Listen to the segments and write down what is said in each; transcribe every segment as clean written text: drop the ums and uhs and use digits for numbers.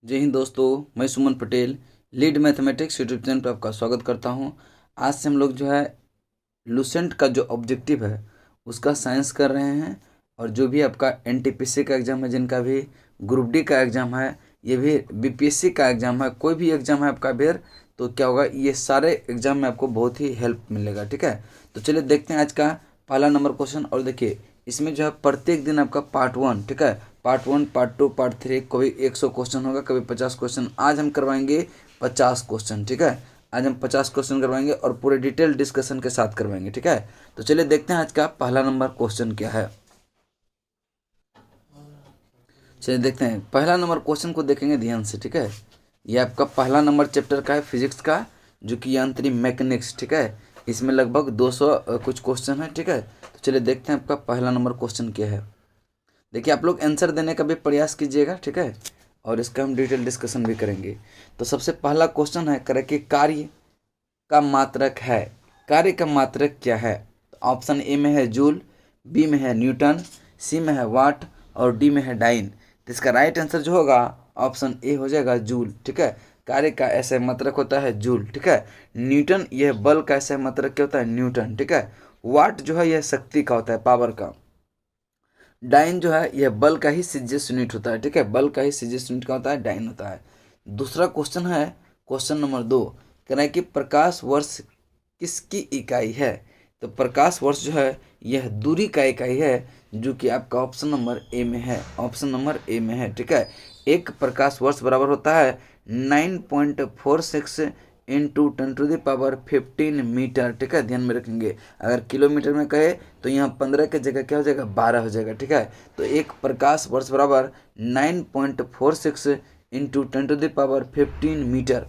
जय हिंद दोस्तों। मैं Suman Patel lead mathematics YouTube channel पर आपका स्वागत करता हूं। आज से हम लोग जो है लूसेंट का जो ऑब्जेक्टिव है उसका साइंस कर रहे हैं। और जो भी आपका एनटीपीसी का एग्ज़ाम है, जिनका भी ग्रुप डी का एग्ज़ाम है, ये भी बीपीएससी का एग्ज़ाम है, कोई भी एग्ज़ाम है आपका बेर, तो क्या होगा, ये सारे एग्ज़ाम में आपको बहुत ही हेल्प मिलेगा। ठीक है, तो चलिए देखते हैं आज का पहला नंबर क्वेश्चन। और देखिए इसमें जो है प्रत्येक दिन आपका पार्ट 1, ठीक है, पार्ट 1, पार्ट 2, पार्ट 3, कभी 100 क्वेश्चन होगा, कभी 50 क्वेश्चन। आज हम करवाएंगे 50 क्वेश्चन। ठीक है, आज हम 50 क्वेश्चन करवाएंगे और पूरे डिटेल डिस्कशन के साथ करवाएंगे। ठीक है, तो चलिए देखते हैं आज का पहला नंबर क्वेश्चन क्या है। चलिए देखते हैं पहला नंबर क्वेश्चन को, देखेंगे ध्यान से। ठीक है, ये आपका पहला नंबर चैप्टर का है फिजिक्स का, जो कि यांत्रिक मैकेनिक्स। ठीक है, इसमें लगभग 200 कुछ क्वेश्चन है। ठीक है, तो चलिए देखते हैं आपका पहला नंबर क्वेश्चन क्या है। देखिए आप लोग आंसर देने का भी प्रयास कीजिएगा। ठीक है, और इसका हम डिटेल डिस्कशन भी करेंगे। तो सबसे पहला क्वेश्चन है, करें कि कार्य का मात्रक है। कार्य का मात्रक क्या है? ऑप्शन ए में है जूल, बी में है न्यूटन, सी में है वाट और डी में है डाइन। तो इसका राइट आंसर जो होगा ऑप्शन ए हो जाएगा जूल। ठीक है, कार्य का ऐसा मात्रक होता है जूल। ठीक है, न्यूटन यह बल का ऐसा मात्रक क्या होता है? न्यूटन। ठीक है, वाट जो है यह शक्ति का होता है, पावर का। डाइन जो है यह बल का ही सीजीएस यूनिट होता है। ठीक है, बल का ही सीजीएस यूनिट का होता है, डाइन होता है। दूसरा क्वेश्चन है, क्वेश्चन नंबर 2, कहना है कि प्रकाश वर्ष किसकी इकाई है? तो प्रकाश वर्ष जो है यह दूरी का इकाई है, जो कि आपका ऑप्शन नंबर ए में है। ऑप्शन नंबर ए में है। ठीक है, एक प्रकाश वर्ष बराबर होता है 9.46 इंटू 10⁻15 मीटर। ठीक है, ध्यान में रखेंगे। अगर किलोमीटर में कहे तो यहाँ 15 के जगह क्या हो जाएगा? 12 हो जाएगा। ठीक है, तो एक प्रकाश वर्ष बराबर 9.46 इंटू 10⁻15 मीटर।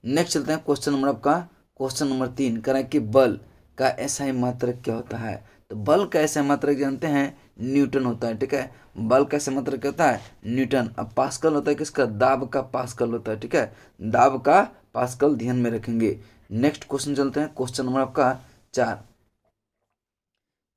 नेक्स्ट चलते हैं क्वेश्चन नंबर आपका, क्वेश्चन नंबर 3, कह रहा है कि बल का एसआई मात्रक क्या होता है? तो बल का एसआई मात्रक जानते हैं, न्यूटन होता है। ठीक है, बल का एसआई मात्रक क्या होता है? न्यूटन। अब पास्कल होता है किसका? दाब का पास्कल होता है। ठीक है, दाब का पास्कल ध्यान में रखेंगे। नेक्स्ट क्वेश्चन चलते हैं, क्वेश्चन नंबर आपका 4।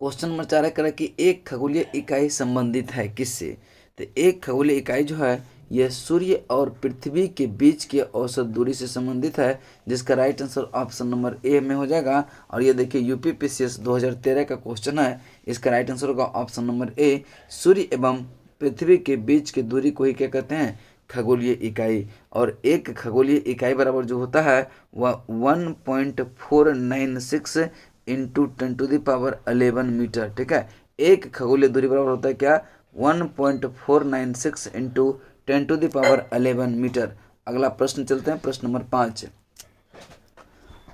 क्वेश्चन नंबर 4 है, कह रहा है कि एक खगोलीय इकाई संबंधित है किससे? तो एक खगोलीय इकाई जो है यह सूर्य और पृथ्वी के बीच की औसत दूरी से संबंधित है, जिसका right answer option number A में हो जाएगा। और ये देखिए यूपीपीसीएस 2013 का क्वेश्चन है, इसका राइट आंसर होगा ऑप्शन नंबर ए। सूर्य एवं पृथ्वी के बीच की दूरी को ही क्या कहते हैं? खगोलीय इकाई। और एक खगोलीय इकाई बराबर जो होता है वह 1.496 इंटू 10⁻11 मीटर। ठीक है, एक खगोलीय दूरी बराबर होता है क्या? 1.496 इंटू 10⁻11 मीटर। अगला प्रश्न चलते हैं, प्रश्न नंबर 5।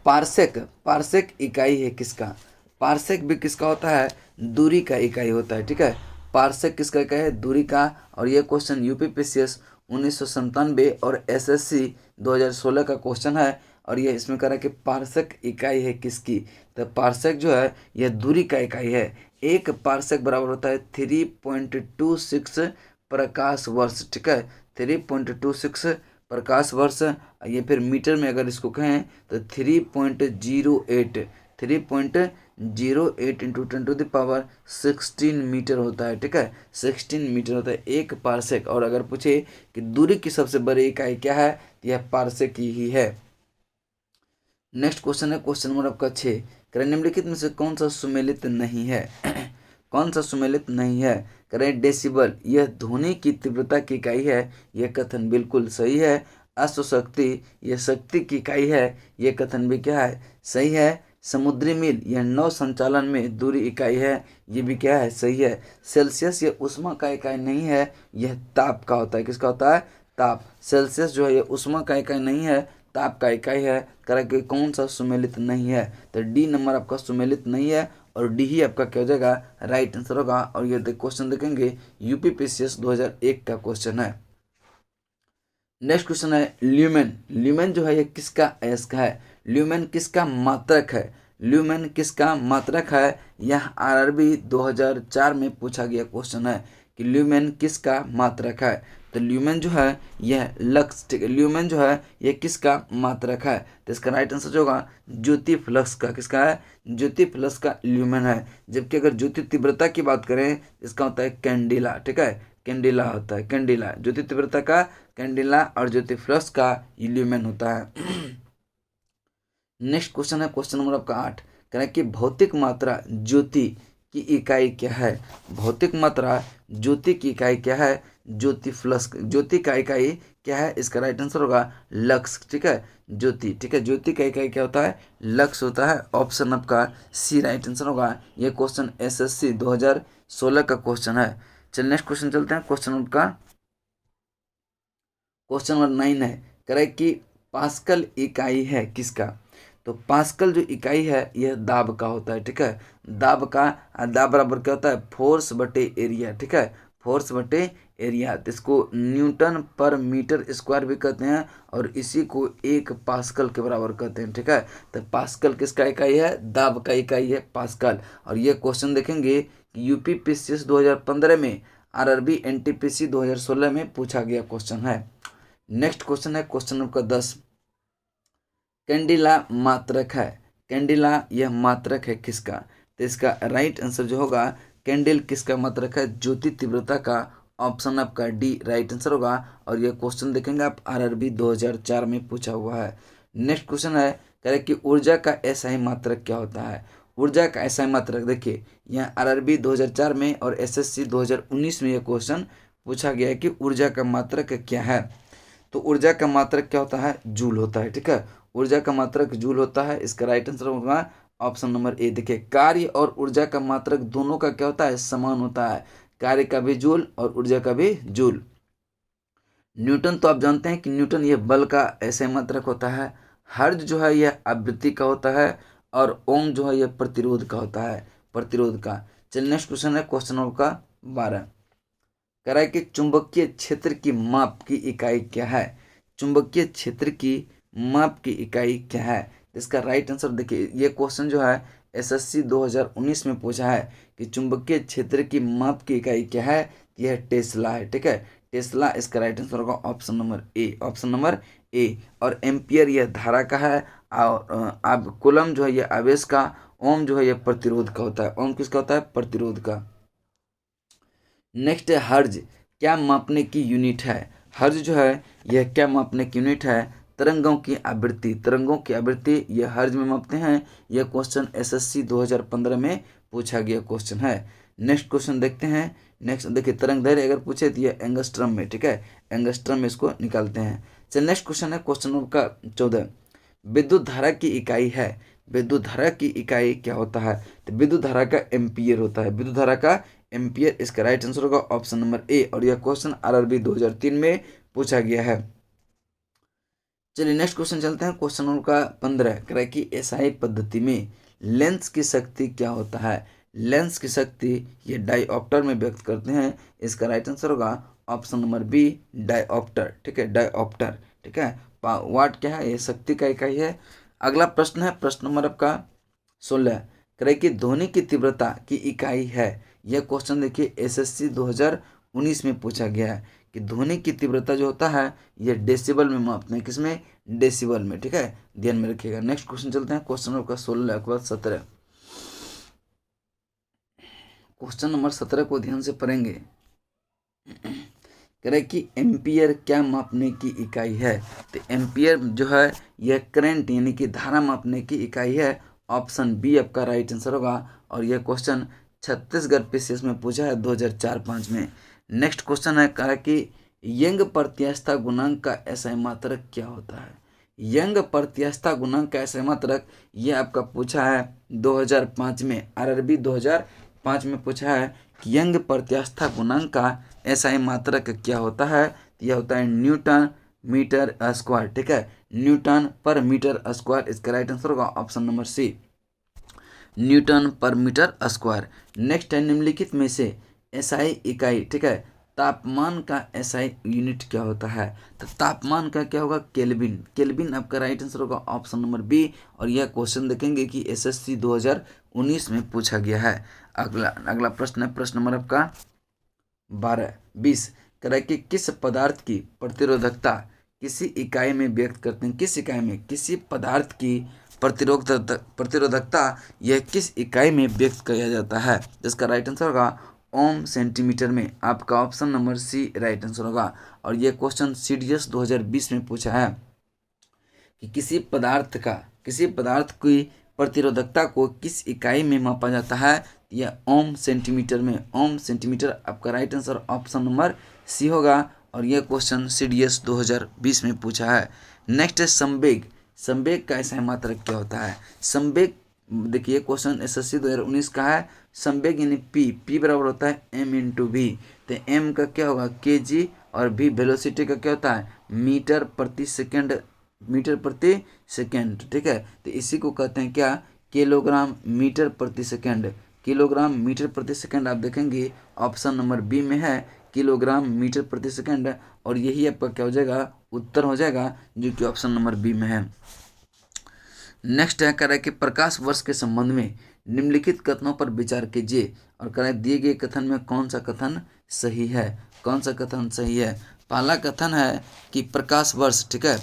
पार्सेक, पार्सेक इकाई है किसका? पार्सेक भी किसका होता है? दूरी का इकाई होता है। ठीक है, पार्सेक किसका इकाई है? दूरी का। और यह क्वेश्चन यूपीपीसीएस 1997 और एसएससी 2016 का क्वेश्चन है। और यह इसमें कह रहा है कि पार्सेक इकाई है किसकी? तो पार्सेक जो है यह दूरी का इकाई है। एक पार्सेक बराबर होता है 3.26 प्रकाश वर्ष। ठीक है, 3.26 प्रकाश वर्ष। ये फिर मीटर में अगर इसको कहें तो 3.08 इंटू 10⁻16 मीटर होता है। ठीक है, 16 मीटर होता है एक पार्सेक। और अगर पूछे कि दूरी की सबसे बड़ी इकाई क्या है, तो यह पार्सेक ही है। नेक्स्ट क्वेश्चन है, क्वेश्चन नंबर आपका 6, करें निम्नलिखित में से कौन सा सुमेलित नहीं है? कौन सा सुमेलित नहीं है? करें डेसिबल, यह ध्वनि की तीव्रता की इकाई है, यह कथन बिल्कुल सही है। अश्वशक्ति, यह शक्ति की इकाई है, यह कथन भी क्या है? सही है। समुद्री मील, यह नौ संचालन में दूरी इकाई है, ये भी क्या है? सही है। सेल्सियस, यह उष्मा का इकाई नहीं है, यह ताप का होता है। किसका होता है? ताप। सेल्सियस जो है यह उष्मा का इकाई नहीं है, ताप का इकाई है। करें कि कौन सा सुमेलित नहीं है? तो डी नंबर आपका सुमेलित नहीं है, और डी ही आपका क्या हो जाएगा? राइट आंसर होगा। और ये क्वेश्चन देखेंगे यूपीपीसीएस 2001 का क्वेश्चन है। नेक्स्ट क्वेश्चन है ल्यूमेन। ल्यूमेन जो है ये किसका अयस्क है? ल्यूमेन किसका मात्रक है? ल्यूमेन किसका मात्रक है? यह आरआरबी 2004 में पूछा गया क्वेश्चन है कि ल्यूमेन किसका मात्रक है। तो ल्यूमेन जो है यह लक्स, ठीक है, ल्यूमेन जो है यह किसका मात्रक है? तो इसका राइट आंसर जो होगा ज्योति फ्लक्स का। किसका है? ज्योति फ्लक्स का ल्यूमेन है। जबकि अगर ज्योति तीव्रता की बात करें, इसका होता है कैंडिला। ठीक है, कैंडिला होता है, कैंडिला ज्योति तीव्रता का कैंडिला और ज्योति फ्लक्स का ल्यूमेन होता है। नेक्स्ट क्वेश्चन है क्वेश्चन नंबर आपका 8, कह रहा है कि भौतिक मात्रा ज्योति की इकाई क्या है। भौतिक मात्रा ज्योति की इकाई क्या है, ज्योति फ्लक्स, ज्योति का इकाई क्या है, इसका राइट आंसर होगा लक्स, ठीक है, ज्योति, ठीक है, ज्योति का इकाई क्या होता है, लक्स होता है। ऑप्शन आपका सी राइट आंसर होगा। ये क्वेश्चन एसएससी 2016 का क्वेश्चन है। चलिए नेक्स्ट क्वेश्चन चलते हैं। क्वेश्चन नंबर 9 है, कह रहा है कि पास्कल इकाई है किसका। तो पास्कल जो इकाई है यह दाब का होता है, ठीक है, दाब का, दाब बराबर क्या होता है, फोर्स बटे एरिया, ठीक है, फोर्स बटे एरिया। तो इसको न्यूटन पर मीटर स्क्वायर भी कहते हैं और इसी को 1 पास्कल के बराबर कहते हैं, ठीक है। तो पास्कल किसका इकाई है, दाब का इकाई है पास्कल। और ये क्वेश्चन देखेंगे कि यूपी पीसीएस 2015 में, आरआरबी एनटीपीसी 2016 में पूछा गया क्वेश्चन है। नेक्स्ट क्वेश्चन है क्वेश्चन नंबर 10, कैंडिला मात्रक है, कैंडिला यह मात्रक है किसका। तो इसका राइट आंसर जो होगा, कैंडल किसका मात्रक है, ज्योति तीव्रता का। ऑप्शन आपका डी राइट आंसर होगा। और यह क्वेश्चन देखेंगे आप आरआरबी 2004 में पूछा हुआ है। नेक्स्ट क्वेश्चन है, कह रहे कि ऊर्जा का एसआई मात्रक क्या होता है। ऊर्जा का एसआई मात्रक देखिए, यहाँ आरआरबी 2004 में और एसएससी 2019 में यह क्वेश्चन पूछा गया है कि ऊर्जा का मात्रक क्या है। तो ऊर्जा का मात्रक क्या होता है, जूल होता है, ठीक है, ऊर्जा का मात्रक जूल होता है। इसका राइट आंसर होगा ऑप्शन नंबर ए। देखिए कार्य और ऊर्जा का मात्रक दोनों का क्या होता है, समान होता है, कार्य का भी जूल और ऊर्जा का भी जूल। न्यूटन तो आप जानते हैं कि न्यूटन यह बल का ऐसे मात्रक होता है। हर्ज जो है यह आवृत्ति का होता है और ओम जो है यह प्रतिरोध का होता है, प्रतिरोध का। चलिए नेक्स्ट क्वेश्चन है क्वेश्चन नंबर का 12, कह रहा है कि चुंबकीय क्षेत्र की माप की इकाई क्या है। चुंबकीय क्षेत्र की माप की इकाई क्या है। इसका राइट आंसर देखिए, ये क्वेश्चन जो है एसएससी 2019 में पूछा है कि चुंबकीय क्षेत्र की माप की इकाई क्या है। यह टेस्ला है, ठीक है, टेस्ला। इसका राइट आंसर होगा option number A, option number A. और एम्पियर यह धारा का है और अब कूलम जो है यह आवेश का, ओम जो है यह प्रतिरोध का होता है। ओम किसका होता है, प्रतिरोध का। नेक्स्ट है हर्ज, क्या मापने की यूनिट है। हर्ज जो है यह क्या मापने की यूनिट है, तरंगों की आवृत्ति, तरंगों की आवृत्ति यह हर्ज में मापते हैं। यह क्वेश्चन एसएससी 2015 में पूछा गया क्वेश्चन है। नेक्स्ट क्वेश्चन देखते हैं। नेक्स्ट देखिए, तरंग दैर्घ्य अगर पूछे तो यह एंगस्ट्रम में, ठीक है, एंगस्ट्रम में इसको निकालते हैं। चलिए नेक्स्ट क्वेश्चन है क्वेश्चन नंबर का 14, विद्युत धारा की इकाई है। विद्युत धारा की इकाई क्या होता है। तो विद्युत धारा का एम्पियर होता है, विद्युत धारा का एम्पियर। इसका राइट आंसर होगा ऑप्शन नंबर ए। और यह क्वेश्चन आरआरबी 2003 में पूछा गया है। चलिए नेक्स्ट क्वेश्चन चलते हैं। क्वेश्चन नंबर का 15, कह रहा है कि एसआई पद्धति में लेंस की शक्ति क्या होता है। लेंस की शक्ति ये डायऑप्टर में व्यक्त करते हैं। इसका राइट आंसर होगा ऑप्शन नंबर बी, डायऑप्टर, ठीक है, डायऑप्टर, ठीक है। वाट क्या है, ये शक्ति का इकाई है। अगला प्रश्न है प्रश्न नंबर आपका 16, कह रहा है कि ध्वनि की तीव्रता की इकाई है। यह क्वेश्चन देखिए एसएससी 2019 में पूछा गया है कि ध्वनि की तीव्रता जो होता है यह डेसिबल में मापते हैं, किसमें, डेसिबल में, ठीक है, ध्यान में रखिएगा। नेक्स्ट क्वेश्चन चलते हैं क्वेश्चन नंबर 16 के बाद 17। क्वेश्चन नंबर 17 को ध्यान से पढ़ेंगे। कह रहे कि एम्पियर क्या मापने की इकाई है। तो एम्पियर जो है यह करंट यानी कि धारा मापने की इकाई है। ऑप्शन बी आपका राइट आंसर होगा। और यह क्वेश्चन छत्तीसगढ़ पीसीएस में पूछा है 2004-05 में। नेक्स्ट क्वेश्चन है, कहा कि यंग प्रत्यास्थता गुणांक का एसआई मात्रक क्या होता है। यंग प्रत्यास्थता गुणांक का एसआई मात्रक यह आपका पूछा है 2005 में, आरआरबी 2005 में पूछा है कि यंग प्रत्यास्थता गुणांक का एसआई मात्रक क्या होता है। यह होता है न्यूटन मीटर स्क्वायर, ठीक है, न्यूटन पर मीटर स्क्वायर। इसका राइट आंसर होगा ऑप्शन नंबर सी, न्यूटन पर मीटर स्क्वायर। नेक्स्ट है निम्नलिखित में से एसआई इकाई, ठीक है, तापमान का एसआई यूनिट क्या होता है। तो तापमान का क्या होगा, केल्विन, केल्विन आपका राइट आंसर होगा ऑप्शन नंबर बी। और यह क्वेश्चन देखेंगे कि एसएससी 2019 में पूछा गया है। अगला प्रश्न है प्रश्न नंबर आपका 20, कह रहा है कि किस पदार्थ की प्रतिरोधकता किसी इकाई में व्यक्त करते हैं। किस इकाई में, किसी पदार्थ की प्रतिरोधकता यह किस इकाई में व्यक्त किया जाता है। जिसका राइट आंसर होगा ओम सेंटीमीटर में। आपका option number C right answer होगा। और ये क्वेश्चन CDS 2020 में पूछा है कि किसी पदार्थ की प्रतिरोधकता को किस इकाई में मापा जाता है। यह ओम सेंटीमीटर में। ओम सेंटीमीटर आपका right answer option number C होगा। और यह क्वेश्चन CDS 2020 में पूछा है। नेक्स्ट है संवेग। संवेग का ऐसा मात्रक क्या होता है। संवेग देखिए क्वेश्चन SSC 2019 का है। संवेग यानी p बराबर होता है m/v। तो m का क्या होगा kg और v वेलोसिटी का क्या होता है मीटर प्रति सेकंड। ठीक है। तो इसी को कहते हैं क्या किलोग्राम मीटर प्रति सेकंड। किलोग्राम मीटर प्रति सेकंड आप देखेंगे ऑप्शन नंबर बी में है किलोग्राम मीटर प्रति सेकंड। और यही आपका क्या हो जाएगा उत्तर हो जाएगा जो कि ऑप्शन नंबर बी में है। नेक्स्ट है कह रहा है कि प्रकाश वर्ष के संबंध में निम्नलिखित कथनों पर विचार कीजिए। और कह रहा है दिए गए कथन में कौन सा कथन सही है। कौन सा कथन सही है। पहला कथन है कि प्रकाश वर्ष। ठीक है।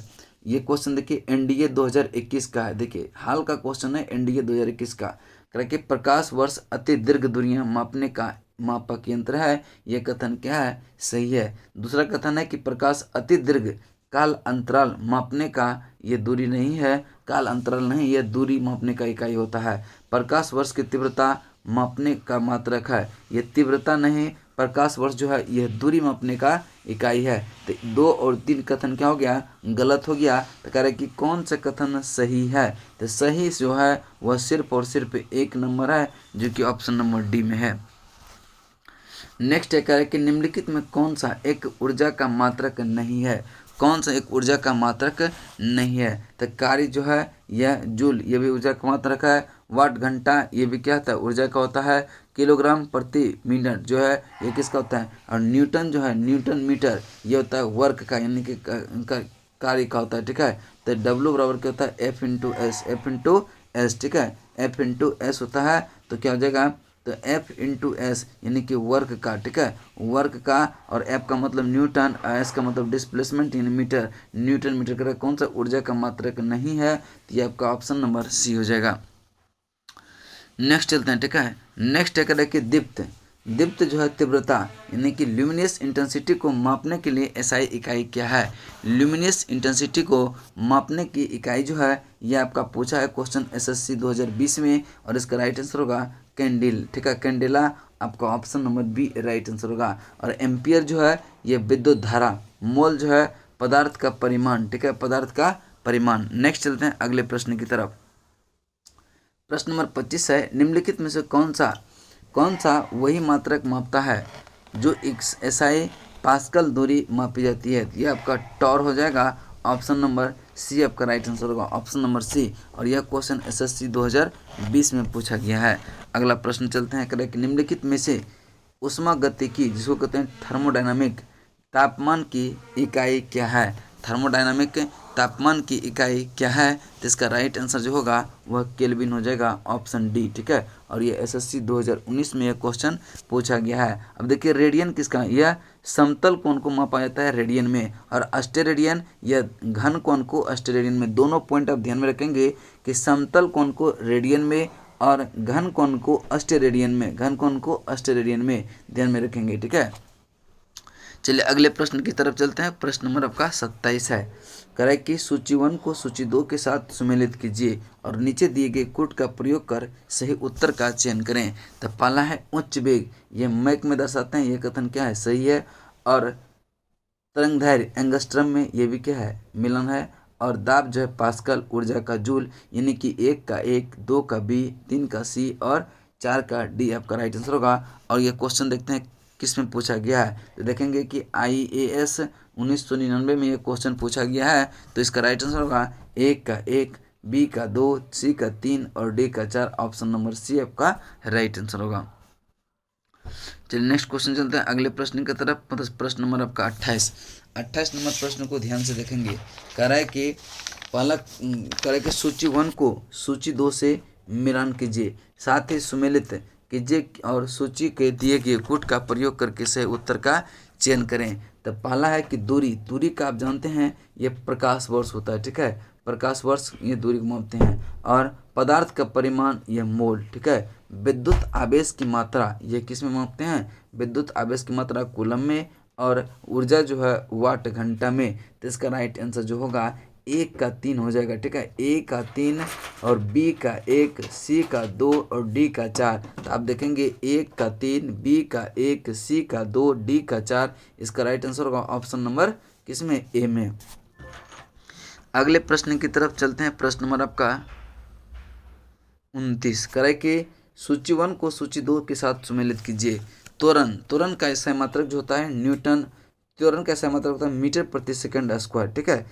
ये क्वेश्चन देखिए NDA 2021 का है। देखिए हाल का क्वेश्चन है NDA 2021 का। कह रहा है कि प्रकाश वर्ष अति दीर्घ दूरियां मापने का मापक यंत्र है। यह कथन क्या है सही है। दूसरा कथन है कि प्रकाश अति दीर्घ काल अंतराल मापने का ये दूरी नहीं है। काल अंतराल नहीं, यह दूरी मापने का इकाई होता है। प्रकाश वर्ष की तीव्रता मापने का मात्रक है। यह तीव्रता नहीं, प्रकाश वर्ष जो है यह दूरी मापने का इकाई है। तो 2 और 3 कथन क्या हो गया गलत हो गया। तो कह रहे कि कौन सा कथन सही है। तो सही जो है वह सिर्फ और सिर्फ 1 नंबर है जो कि ऑप्शन नंबर डी में है। नेक्स्ट है कह रहे कि निम्नलिखित में कौन सा एक ऊर्जा का मात्रक नहीं है। कौन सा एक ऊर्जा का मात्रक नहीं है। तो कार्य जो है यह जूल ये भी ऊर्जा का मात्रक है। वाट घंटा ये भी क्या होता है ऊर्जा का होता है। किलोग्राम प्रति मिनट जो है ये किसका होता है। और न्यूटन जो है न्यूटन मीटर ये होता है वर्क का यानी कि कार्य का होता है। ठीक है। तो W बराबर क्या होता है F/S। ठीक है। F/S होता है। तो क्या हो जाएगा तो F/S यानी कि वर्क का। ठीक है। वर्क का और F का मतलब न्यूटन, S का मतलब डिस्प्लेसमेंट यानी मीटर। न्यूटन मीटर का कौन सा ऊर्जा का मात्रक नहीं है। तो ये आपका ऑप्शन नंबर सी हो जाएगा। नेक्स्ट चलते हैं। ठीक है। नेक्स्ट है कहते हैं कि दीप्त जो है तीव्रता यानी कि ल्यूमिनस इंटेंसिटी को मापने के लिए SI इकाई क्या है। ल्यूमिनस इंटेंसिटी को मापने की इकाई जो है ये आपका पूछा है क्वेश्चन SSC 2020 में। और इसका राइट आंसर होगा कैंडिल। ठीक है। कैंडेला आपका option number B right answer होगा। और एम्पियर जो है ये विद्युत धारा। मोल जो है पदार्थ का परिमाण। ठीक है। पदार्थ का परिमाण। नेक्स्ट चलते हैं अगले प्रश्न की तरफ। प्रश्न नंबर 25 है निम्नलिखित में से कौन सा वही मात्रक मापता है जो SI पास्कल दूरी मापी जाती है। यह आपका टॉर हो जाएगा। ऑप्शन नंबर सी आपका राइट आंसर होगा। Option number C. और यह क्वेश्चन SSC 2020 में पूछा गया है। अगला प्रश्न चलते हैं करें कि निम्नलिखित में से ऊष्मागतिकी जिसको कहते हैं थर्मोडायनामिक तापमान की इकाई क्या है। थर्मोडायनामिक तापमान की इकाई क्या है। तो इसका राइट आंसर जो होगा वह केल्विन हो जाएगा। Option D. ठीक है। और ये SSC 2019 में यह क्वेश्चन पूछा गया है। अब देखिए रेडियन किसका यह समतल कोण को मापा जाता है रेडियन में। और अस्टेरेडियन या घन कोण को अस्टेरेडियन में। दोनों पॉइंट आप ध्यान में रखेंगे कि समतल कोण को रेडियन में और घन कोण को अस्टेरेडियन में। घन कोण को अस्टेरेडियन में ध्यान में रखेंगे। ठीक है। चलिए अगले प्रश्न की तरफ चलते हैं। प्रश्न नंबर आपका 27 है। कह रहा है कि सूची 1 को सूची 2 के साथ सुमेलित कीजिए और नीचे दिए गए कोड का प्रयोग कर सही उत्तर का चयन करें। तो पहला है उच्च वेग। ये मैक में दर्शाते हैं। ये कथन क्या है सही है। और तरंगदैर्घ्य एंगस्ट्रम में ये भी क्या है मिलन है। और दाब जो है पास्कल, ऊर्जा का जूल यानी कि 1 का 1, 2 का B, 3 का C और 4 का D आपका राइट आंसर होगा। और ये क्वेश्चन देखते हैं किस में पूछा गया है। तो देखेंगे कि IAS 1999 में ये क्वेश्चन पूछा गया है। तो इसका राइट आंसर होगा 1 का 1, B का 2, C का 3 और D का 4। ऑप्शन नंबर सी आपका राइट आंसर होगा। चलिए नेक्स्ट क्वेश्चन चलते हैं अगले प्रश्न की तरफ। मतलब प्रश्न नंबर आपका 28 नंबर प्रश्न को ध्यान से देखेंगे। कह रहा है कि पहला कह रहा है कि सूची 1 को सूची 2 से मिलान कीजिए, साथ ही सुमेलित कीजिए और सूची के दिए गए कोड का प्रयोग करके सही उत्तर का चयन करें। तो पहला है कि दूरी का आप जानते हैं ये प्रकाश वर्ष होता है। ठीक है। प्रकाश वर्ष ये दूरी को मापते हैं। और पदार्थ का परिमाण यह मोल। ठीक है। विद्युत आवेश की मात्रा ये किस में मापते हैं? विद्युत आवेश की मात्रा कूलम में, और ऊर्जा जो है वाट घंटा में। तो इसका राइट आंसर जो होगा 1 का 3 हो जाएगा, ठीक है। ए का 3 और बी का 1, सी का 2 और डी का 4। तो आप देखेंगे 1 का 3, बी का 1, सी का 2, डी का 4। इसका राइट आंसर होगा ऑप्शन नंबर किसमें? ए में। अगले प्रश्न की तरफ चलते हैं। प्रश्न नंबर आपका 29 करे कि सूची 1 को सूची 2 के साथ सुमेलित कीजिए। त्वरण, त्वरण का सही मात्रक जो होता है न्यूटन, त्वरण का सही मात्रक होता है मीटर प्रति सेकंड स्क्वायर, ठीक है।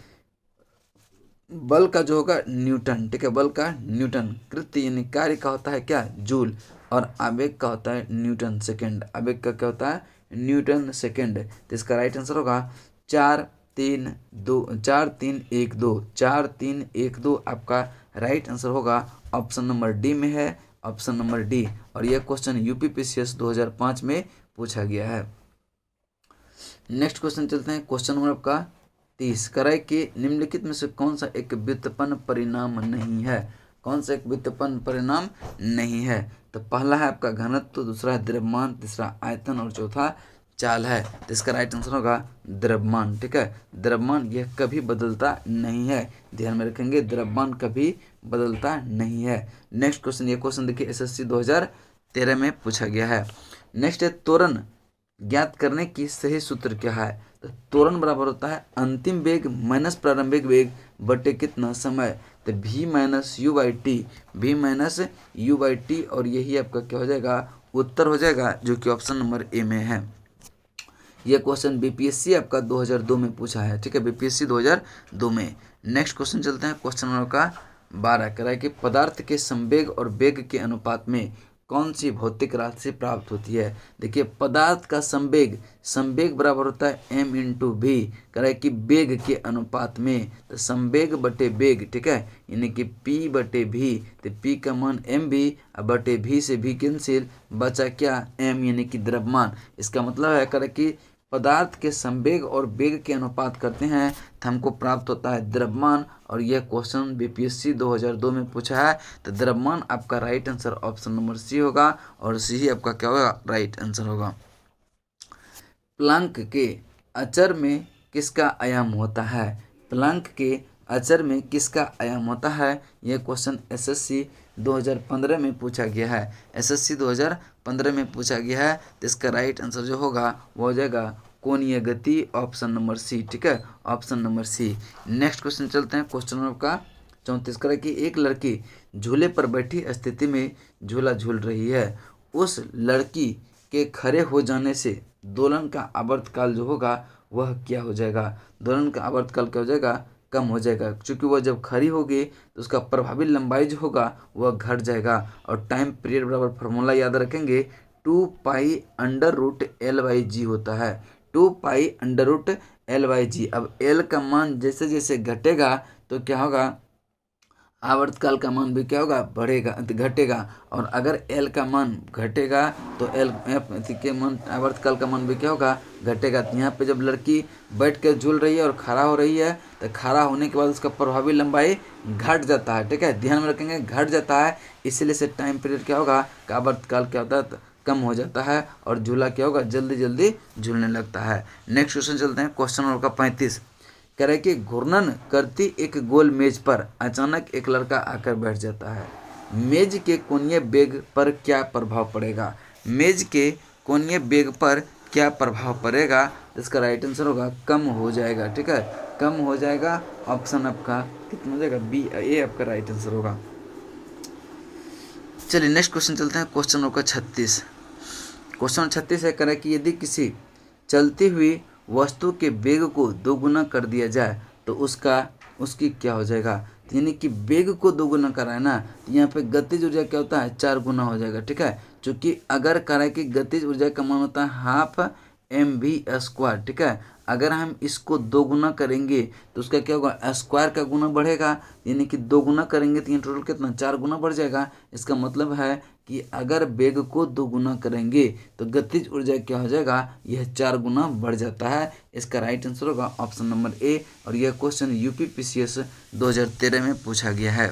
बल का जो होगा न्यूटन, ठीक है, बल का न्यूटन। कृत्य यानी कार्य का होता है क्या? जूल। और आवेग का होता है न्यूटन सेकंड। आवेग का क्या होता है? Newton second. तो इसका राइट आंसर होगा 4 3 2 4 3 1 2 4 3 1 2। आपका राइट आंसर होगा ऑप्शन नंबर डी में है, ऑप्शन नंबर डी। और यह क्वेश्चन यूपीपीसीएस 2005 में पूछा गया है। नेक्स्ट क्वेश्चन चलते हैं। क्वेश्चन नंबर आपका 30 कराए कि निम्नलिखित में से कौन सा एक व्युत्पन्न परिणाम नहीं है? कौन सा एक व्युत्पन्न परिणाम नहीं है? तो पहला है आपका घनत्व, दूसरा है द्रव्यमान, तीसरा आयतन और चौथा चाल है। तो इसका राइट आंसर होगा द्रव्यमान, ठीक है। द्रव्यमान यह कभी बदलता नहीं है, ध्यान में रखेंगे, द्रव्यमान कभी बदलता नहीं है। नेक्स्ट क्वेश्चन, ये क्वेश्चन देखिए एसएससी 2013 में पूछा गया है। नेक्स्ट है त्वरण ज्ञात करने की सही सूत्र क्या है? तो त्वरण बराबर होता है अंतिम वेग माइनस प्रारंभिक वेग बटे कितना समय। तो v minus u by t, v minus u by t. और यही आपका क्या हो जाएगा? उत्तर हो जाएगा, जो कि ऑप्शन नंबर ए में है। यह क्वेश्चन बीपीएससी आपका 2002 में पूछा है, ठीक है, बीपीएससी 2002 में। नेक्स्ट क्वेश्चन चलते हैं। क्वेश्चन नंबर का 12 कह रहा है कि पदार्थ के संवेग और वेग के अनुपात में कौन सी भौतिक राशि प्राप्त होती है? देखिए पदार्थ का संवेग, संवेग बराबर होता है m इंटू वी। कह रहा है कि वेग के अनुपात में, तो संवेग बटे वेग, ठीक है, यानी कि p बटे v। तो p का मान m v बटे v से v कैंसिल, बचा क्या? m यानी कि द्रव्यमान। इसका मतलब है कह रहा है कि पदार्थ के संवेग और वेग के अनुपात करते हैं तो हमको प्राप्त होता है द्रव्यमान। और यह क्वेश्चन बीपीएससी 2002 में पूछा है। तो द्रव्यमान आपका right answer option number C होगा, और सी ही आपका क्या होगा? राइट आंसर होगा। प्लैंक के अचर में किसका आयाम होता है? प्लैंक के अचर में किसका आयाम होता है? यह क्वेश्चन एसएससी 2015 में पूछा गया है, एसएससी 2015 में पूछा गया है। तो इसका राइट आंसर जो होगा वो हो जाएगा कोणीय गति, ऑप्शन नंबर सी, ठीक है, option number C. Next question चलते हैं। क्वेश्चन नंबर का 34 करें कि एक लड़की झूले पर बैठी स्थिति में झूला झूल रही है। उस लड़की के खड़े हो जाने से दोलन का आवर्तकाल जो होगा वह क्या हो जाएगा? दोलन का आवर्तकाल क्या हो जाएगा? कम हो जाएगा, क्योंकि वह जब खड़ी होगी तो उसका प्रभावी लंबाई जो होगा वह घट जाएगा। और टाइम पीरियड बराबर फॉर्मूला याद रखेंगे 2 pi under root L by G होता है, 2 pi under root L by G. अब एल का मान जैसे जैसे घटेगा तो क्या होगा? आवर्तकाल का मान भी क्या होगा? बढ़ेगा, घटेगा। और अगर एल का मान घटेगा तो एल के मान, आवर्तकाल का मान भी क्या होगा? घटेगा। तो यहाँ पे जब लड़की बैठ कर झूल रही है और खड़ा हो रही है तो खड़ा होने के बाद उसका प्रभावी लंबाई घट जाता है, ठीक है, ध्यान में रखेंगे, घट जाता है। इसीलिए से टाइम पीरियड क्या होगा? आवर्तकाल क्या होता है? कम हो जाता है, और झूला क्या होगा? जल्दी जल्दी झूलने लगता है। नेक्स्ट क्वेश्चन चलते हैं। क्वेश्चन नंबर का 35 कह रहे कि घूर्णन करती एक गोल मेज पर अचानक एक लड़का आकर बैठ जाता है। मेज के कोणीय वेग पर क्या प्रभाव पड़ेगा? मेज के कोणीय वेग पर क्या प्रभाव पड़ेगा? इसका राइट आंसर होगा कम हो जाएगा, ठीक है, कम हो जाएगा। ऑप्शन आपका कितना हो जाएगा? बी, ए आपका राइट आंसर होगा। चलिए नेक्स्ट क्वेश्चन चलते हैं। क्वेश्चन नंबर 36, क्वेश्चन 36 है, कह रहा है कि यदि किसी चलती हुई वस्तु के वेग को दोगुना कर दिया जाए तो उसकी क्या हो जाएगा? यानी कि वेग को दोगुना करा है ना, तो यहाँ पे गतिज ऊर्जा क्या होता है? 4 गुना हो जाएगा, ठीक है। क्योंकि अगर कह रहा है कि गतिज ऊर्जा का मान होता है हाफ mv², ठीक है। अगर हम इसको दो गुना करेंगे तो उसका क्या होगा? स्क्वायर का गुना बढ़ेगा, यानी कि दो गुना करेंगे तो ये टोटल कितना? 4 गुना बढ़ जाएगा। इसका मतलब है कि अगर वेग को दो गुना करेंगे तो गतिज ऊर्जा क्या हो जाएगा? यह 4 गुना बढ़ जाता है। इसका राइट आंसर होगा ऑप्शन नंबर ए। और यह क्वेश्चन यूपीपीसीएस 2013 में पूछा गया है।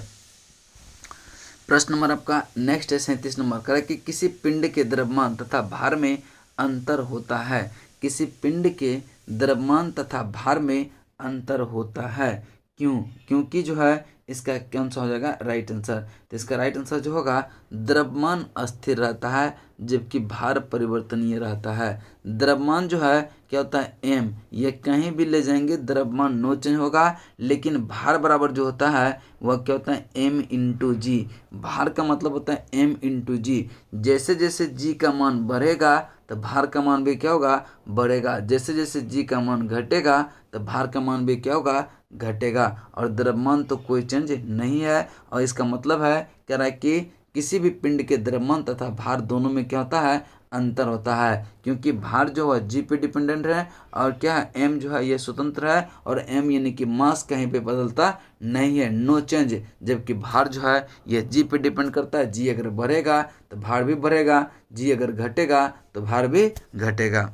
प्रश्न नंबर आपका नेक्स्ट है 37 नंबर कह रहा है कि किसी पिंड के द्रव्यमान तथा भार में अंतर होता है। किसी पिंड के द्रव्यमान तथा भार में अंतर होता है। क्यों? क्योंकि जो है इसका कौन सा हो जाएगा राइट आंसर। तो इसका राइट आंसर जो होगा द्रव्यमान स्थिर रहता है जबकि भार परिवर्तनीय रहता है। द्रव्यमान जो है क्या होता है एम, ये कहीं भी ले जाएंगे द्रव्यमान नो चेंज होगा, लेकिन भार बराबर जो होता है वह क्या होता है एम इंटू जी। भार का मतलब होता है एम इंटू जी। जैसे जैसे जी का मान बढ़ेगा तो भार का मान भी क्या होगा बढ़ेगा। जैसे जैसे जी का मान घटेगा तो भार का मान भी क्या होगा घटेगा। और द्रव्यमान तो कोई चेंज नहीं है। और इसका मतलब है कह रहा है कि किसी भी पिंड के द्रव्यमान तथा भार दोनों में क्या होता है अंतर होता है। क्योंकि भार जो है जी पे डिपेंडेंट है और क्या है एम जो है ये स्वतंत्र है। और एम यानी कि मास कहीं पे बदलता नहीं है, नो चेंज। जबकि भार जो है ये जी पे डिपेंड करता है। जी अगर बढ़ेगा तो भार भी बढ़ेगा, जी अगर घटेगा तो भार भी घटेगा।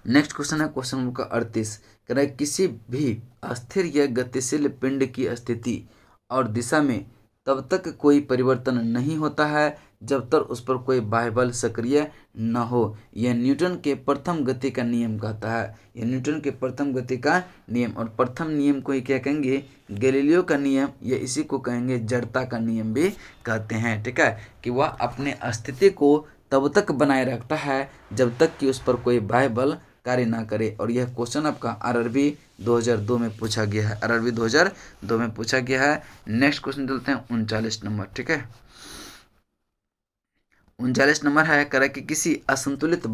नेक्स्ट क्वेश्चन है क्वेश्चन नंबर 38 कह रहा है किसी भी अस्थिर या गतिशील पिंड की स्थिति और दिशा में तब तक कोई परिवर्तन नहीं होता है जब तक उस पर कोई बाह्य बल सक्रिय न हो। यह न्यूटन के प्रथम गति का नियम कहता है। यह न्यूटन के प्रथम गति का नियम, और प्रथम नियम को ही क्या कहेंगे गैलीलियो का नियम, या इसी को कहेंगे जड़ता का नियम भी कहते हैं। ठीक है, कि वह अपने स्थिति को तब तक बनाए रखता है जब तक कि उस पर कोई बाह्य बल कार्य ना करे। और यह क्वेश्चन आपका आरआरबी 2002 में पूछा गया है। आरआरबी 2002 में पूछा गया है। नेक्स्ट क्वेश्चन चलते हैं 39 नंबर। ठीक है, 39 नंबर है कह रहा है कि किसी असंतुलित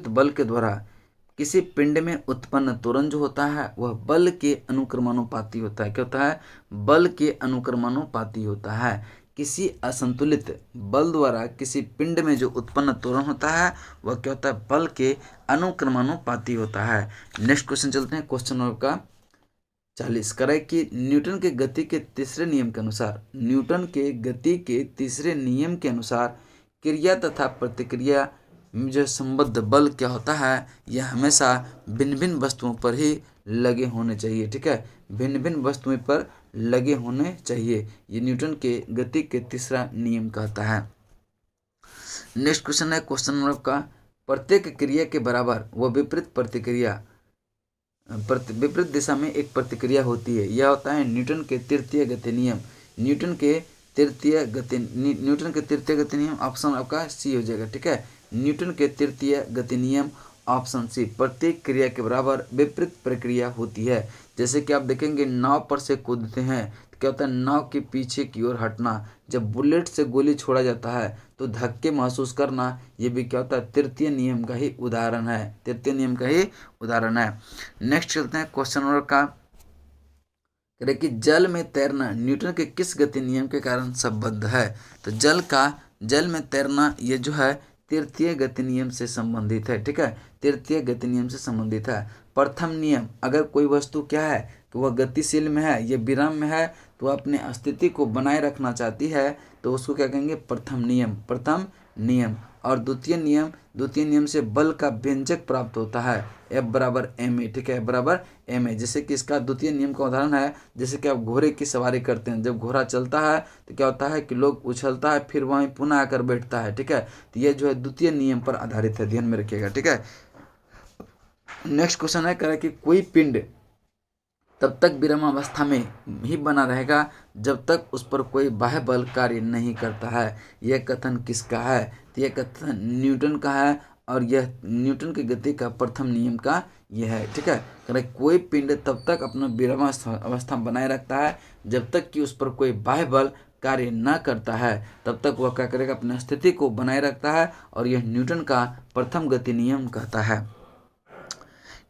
बल के द्वारा किसी पिंड में उत्पन्न त्वरण जो होता है वह बल के अनुक्रमानुपाती होता है। क्या होता है? बल के अनुक्रमानुपाती होता है। किसी असंतुलित बल द्वारा किसी पिंड में जो उत्पन्न त्वरण होता है वह क्या होता है बल के अनुक्रमानुपाती होता है। नेक्स्ट क्वेश्चन चलते हैं क्वेश्चन नंबर का 40 कह रहा है कि न्यूटन के गति के तीसरे नियम के अनुसार क्रिया तथा प्रतिक्रिया में जो संबद्ध बल क्या होता है यह हमेशा भिन्न भिन्न वस्तुओं पर ही लगे होने चाहिए। ठीक है, भिन्न भिन्न वस्तुओं पर लगे होने चाहिए। ये न्यूटन के गति के तीसरा नियम कहता है। नेक्स्ट क्वेश्चन है क्वेश्चन नंबर का प्रत्येक क्रिया के बराबर व विपरीत दिशा में एक प्रतिक्रिया होती है। यह होता है न्यूटन के तृतीय गति नियम। न्यूटन के तृतीय गति नियम ऑप्शन आपका सी हो जाएगा। ठीक है, न्यूटन के तृतीय गति नियम ऑप्शन सी। प्रत्येक क्रिया के बराबर विपरीत प्रक्रिया होती है। जैसे कि आप देखेंगे नाव पर से कूदते हैं तो क्या होता है नाव के पीछे की ओर हटना। जब बुलेट से गोली छोड़ा जाता है तो धक्के महसूस करना, ये भी क्या होता है तृतीय नियम का ही उदाहरण है। नेक्स्ट चलते हैं क्वेश्चन नंबर का कि जल में तैरना न्यूटन के किस गति नियम के कारण संबद्ध है। तो जल में तैरना ये जो है तृतीय गति नियम से संबंधित है। ठीक है, तृतीय गति नियम से संबंधित है। प्रथम नियम, अगर कोई वस्तु क्या है कि वह गतिशील में है, ये विराम में है, तो अपने स्थिति को बनाए रखना चाहती है तो उसको क्या कहेंगे प्रथम नियम। और द्वितीय नियम से बल का व्यंजक प्राप्त होता है F बराबर ma। ठीक है, F बराबर ma। जैसे कि इसका द्वितीय नियम का उदाहरण है, जैसे कि आप घोड़े की सवारी करते हैं, जब घोड़ा चलता है तो क्या होता है कि लोग उछलता है फिर वहीं पुनः आकर बैठता है। ठीक है, तो ये जो है द्वितीय नियम पर आधारित है, ध्यान में रखिएगा। ठीक है, नेक्स्ट क्वेश्चन है कह रहा है कि कोई पिंड तब तक विरामावस्था में ही बना रहेगा जब तक उस पर कोई बाह्य बल कार्य नहीं करता है। यह कथन किसका है? तो यह कथन न्यूटन का है और यह न्यूटन की गति का प्रथम नियम का यह है। ठीक है, कह रहा है कोई पिंड तब तक अपना विरामावस्था बनाए रखता है जब तक कि उस पर कोई बाह्य बल कार्य न करता है, तब तक वह क्या करेगा अपनी स्थिति को बनाए रखता है। और यह न्यूटन का प्रथम गति नियम कहता है।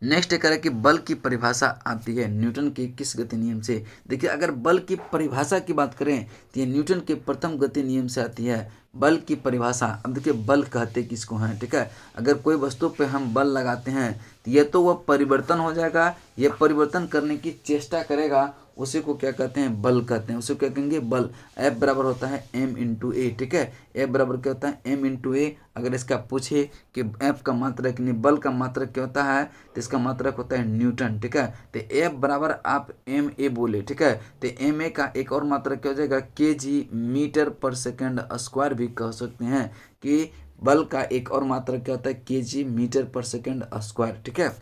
नेक्स्ट कह रहा है कि बल की परिभाषा आती है न्यूटन के किस गति नियम से। देखिए, अगर बल की परिभाषा की बात करें तो ये न्यूटन के प्रथम गति नियम से आती है। बल की परिभाषा, अब देखिए बल कहते किसको हैं। ठीक है, अगर कोई वस्तु पे हम बल लगाते हैं तो ये तो वह परिवर्तन हो जाएगा, ये परिवर्तन करने की चेष्टा करेगा उसी को क्या कहते हैं, बल कहते हैं। उसे क्या कहेंगे, बल। F बराबर होता है m×a, ठीक है। F बराबर क्या होता है, m×a। अगर इसका पूछे कि F का मात्रक नहीं, बल का मात्रक क्या होता है, तो इसका मात्रक होता है न्यूटन, ठीक है। तो F बराबर आप ma बोले, ठीक है। तो ma का एक और मात्रक क्या हो जाएगा, kg मीटर पर सेकेंड स्क्वायर भी कह सकते हैं, कि बल का एक और मात्रक क्या होता है, kg मीटर पर सेकेंड स्क्वायर, ठीक है।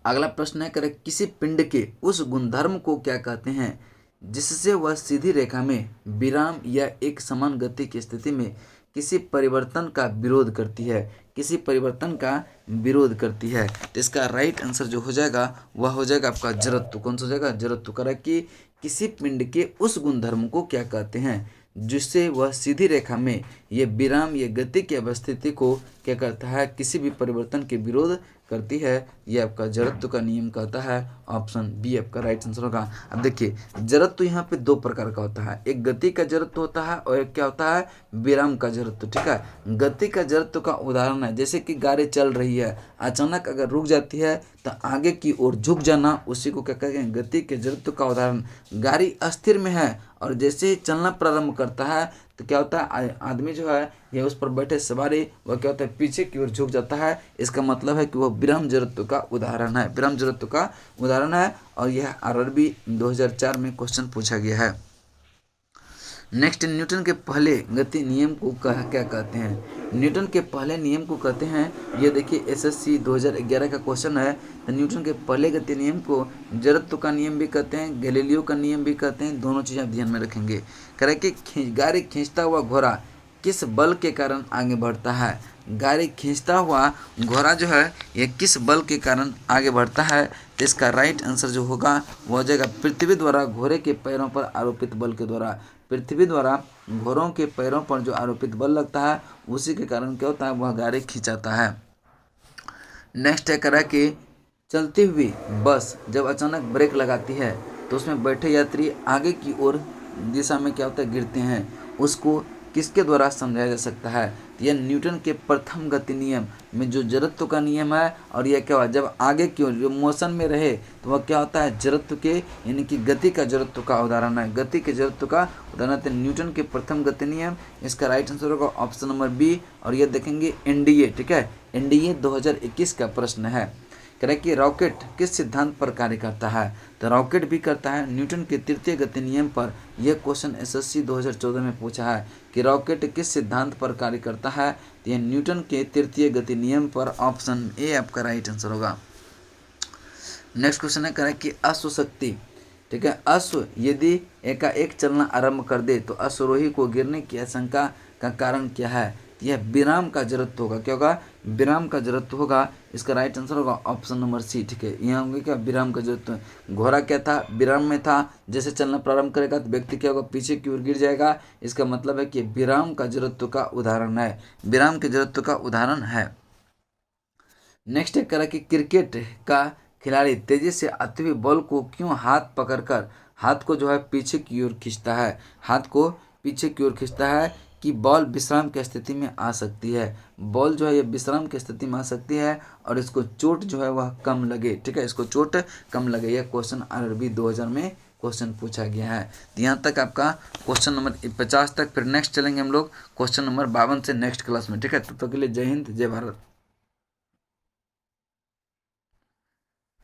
अगला प्रश्न है, करे किसी पिंड के उस गुणधर्म को क्या कहते हैं जिससे वह सीधी रेखा में विराम या एक समान गति की स्थिति में किसी परिवर्तन का विरोध करती है, किसी परिवर्तन का विरोध करती है। तो इसका राइट आंसर जो हो जाएगा वह हो जाएगा आपका जड़त्व। कौन सा हो जाएगा, जड़त्व। करा कि किसी पिंड के उस गुणधर्म को क्या कहते हैं जिससे वह सीधी रेखा में ये विराम या गति की अवस्थिति को क्या करता है, किसी भी परिवर्तन के विरोध करती है। ये आपका जड़त्व का नियम कहता है। ऑप्शन बी आपका राइट आंसर होगा। अब देखिए, जड़त्व यहाँ पे दो प्रकार का होता है, एक गति का जड़त्व होता है और एक क्या होता है, विराम का जड़त्व, ठीक है। गति का जड़त्व का उदाहरण है, जैसे कि गाड़ी चल रही है, अचानक अगर रुक जाती है तो आगे की ओर झुक जाना, उसी को क्या कहते हैं, गति के जड़त्व का उदाहरण। गाड़ी अस्थिर में है और जैसे ही चलना प्रारंभ करता है तो क्या होता है, आदमी जो है या उस पर बैठे सवारी वह क्या होता है, पीछे की ओर झुक जाता है। इसका मतलब है कि वह विराम जड़त्व का उदाहरण है, विराम जड़त्व का उदाहरण है। और यह आरआरबी 2004 में क्वेश्चन पूछा गया है। नेक्स्ट, न्यूटन के पहले गति नियम को क्या कहते हैं, न्यूटन के पहले नियम को कहते हैं, ये देखिए एसएससी 2011 का क्वेश्चन है। तो न्यूटन के पहले गति नियम को जड़त्व का नियम भी कहते हैं, गैलीलियो का नियम भी कहते हैं। दोनों चीज़ें आप ध्यान में रखेंगे। कह रहे कि गाड़ी खींचता हुआ घोड़ा किस बल के कारण आगे बढ़ता है, गाड़ी खींचता हुआ घोड़ा जो है ये किस बल के कारण आगे बढ़ता है। तो इसका राइट आंसर जो होगा वो हो जाएगा पृथ्वी द्वारा घोड़े के पैरों पर आरोपित बल के द्वारा। पृथ्वी द्वारा घोड़ों के पैरों पर जो आरोपित बल लगता है उसी के कारण क्या होता है, वह गाड़ी खींचाता है। नेक्स्ट है करा कि चलती हुई बस जब अचानक ब्रेक लगाती है तो उसमें बैठे यात्री आगे की ओर दिशा में क्या होता है, गिरते हैं। उसको किसके द्वारा समझाया जा सकता है, तो यह न्यूटन के प्रथम गति नियम में जो जड़त्व का नियम है। और यह क्या हुआ, जब आगे की ओर जो मोशन में रहे तो वह क्या होता है, जड़त्व के यानी कि गति का जड़त्व का उदाहरण है, गति के जड़त्व का उदाहरण है न्यूटन के प्रथम गति नियम। इसका राइट आंसर होगा ऑप्शन नंबर बी। और ये देखेंगे एनडीए, ठीक है, एनडीए 2021 का प्रश्न है। कह रहे कि रॉकेट किस सिद्धांत पर कार्य करता है, तो रॉकेट भी करता है न्यूटन के तृतीय गति नियम पर। यह क्वेश्चन एसएससी 2014 में पूछा है कि रॉकेट किस सिद्धांत पर कार्य करता है, तो यह न्यूटन के तृतीय गति नियम पर। ऑप्शन ए आपका राइट आंसर होगा। नेक्स्ट क्वेश्चन है, कह रहे कि अश्वशक्ति, ठीक है, अश्व यदि एकाएक चलना आरंभ कर दे तो अश्वरोही को गिरने की आशंका का कारण क्या है, यह विराम का जड़त्व होगा। क्या होगा, विराम का जड़त्व होगा। इसका राइट आंसर होगा ऑप्शन नंबर सी, ठीक है। यहाँ होंगे क्या, विराम का जड़त्व। घोड़ा क्या था, विराम में था, जैसे चलना प्रारंभ करेगा तो व्यक्ति क्या होगा, पीछे की ओर गिर जाएगा। इसका मतलब है कि विराम का जड़त्व का उदाहरण है, विराम के जड़त्व का उदाहरण है। नेक्स्ट है करा कि क्रिकेट का खिलाड़ी तेजी से आती हुई बॉल को क्यों हाथ पकड़कर हाथ को जो है पीछे की ओर खींचता है, हाथ को पीछे की ओर खींचता है कि बॉल विश्राम की स्थिति में आ सकती है। बॉल जो है ये विश्राम की स्थिति में आ सकती है और इसको चोट जो है वह कम लगे, ठीक है, इसको चोट कम लगे। यह क्वेश्चन आरआरबी 2000 में क्वेश्चन पूछा गया है। तो यहाँ तक आपका क्वेश्चन नंबर 50 तक। फिर नेक्स्ट चलेंगे हम लोग क्वेश्चन नंबर 52 से नेक्स्ट क्लास में, ठीक है। तब तक के लिए जय हिंद, जय भारत।